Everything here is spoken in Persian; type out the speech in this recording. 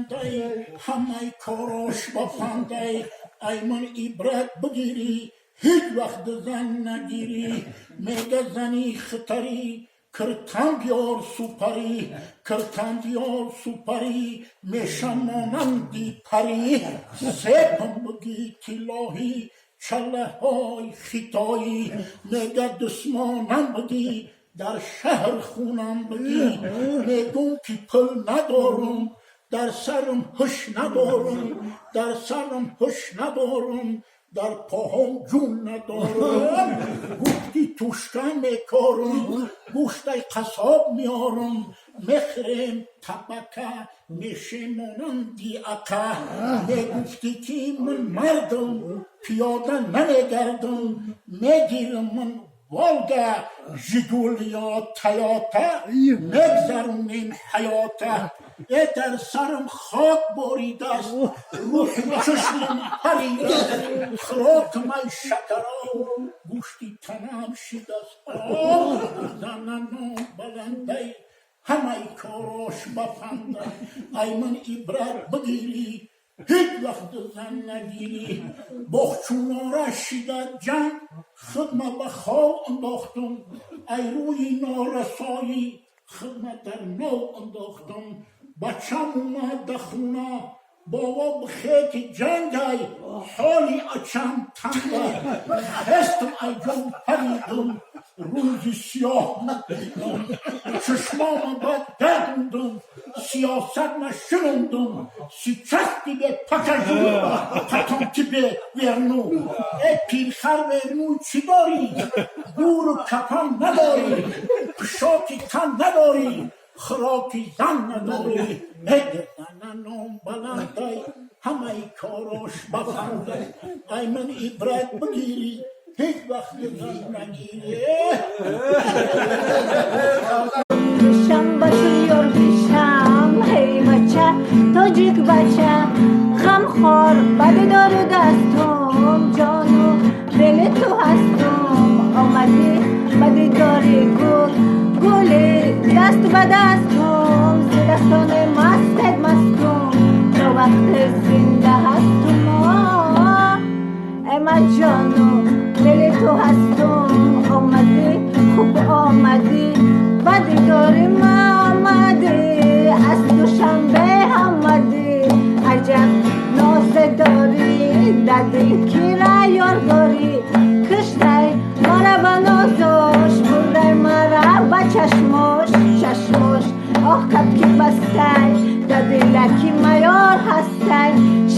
بلنده همه کاراش بفنده ای من عبرت بگیری هیچ وقت زن نگیری میگه زنی خطری کرتن بیار سوپری کرتن بیار سوپری میشم مانندی پری سپم بگی تلاهی چله های خیتایی میگه دسمانم بگی در شهر خونم بگی میگم که پل ندارم در سرم هش ندارم در سرم هش ندارم در پاهم جون ندارم گفتی توشکه میکارم گوشت قصاب میارم مخرم طبقه میشه مانندی اکه میگفتی که من مردم پیاده نمیگردم میگیرم من والگه جگولیا تیاته مگذرونیم حیاته ای در سرم خاک باریده است روح چشمم پریده است خراک من شکرا گوشتی تنم شیده است زنم بلنده همه کاراش بفنده ای من عبرت بگیری هیچ وقت زن نگیری باخچونا شیده جنگ خدمه به خواب انداختم ای روی نارسایی خدمه در نو انداختم بچم اومد در خونه بابا بخیت جنگ ای حالی اچم تنگ هستم ای جان پریدم روزی سیاه ندیدم چشمام بد دردندم سیاست نشنندم سی چستی به پکجو پتانتی به ورنو ای پیرخر ورنو چی داری؟ گور و کپم نداری پشاکی تن نداری خراکی زن نداری ای زنم بلنده همه کاراش بفنده ای من عبرت بگیری هیچ وقت زن نگیری پیشم بسیار پیشم هی بچه تاجیک بچه غم خور بده دارو دستم جانو دل تو هستم آمدی بده داری گل دست به دستم زی دستان مستت مستم تا وقت زنده هستم اما جانو دل تو هستم آمدی خوب آمدی بدی داری ما آمدی از دوشنبه آمدی عجب ناز داری ددی کی را یار داری کشتی مرا با نازش بردی مرا با چشمش آه کبکی بستی ددی لکی میار هستی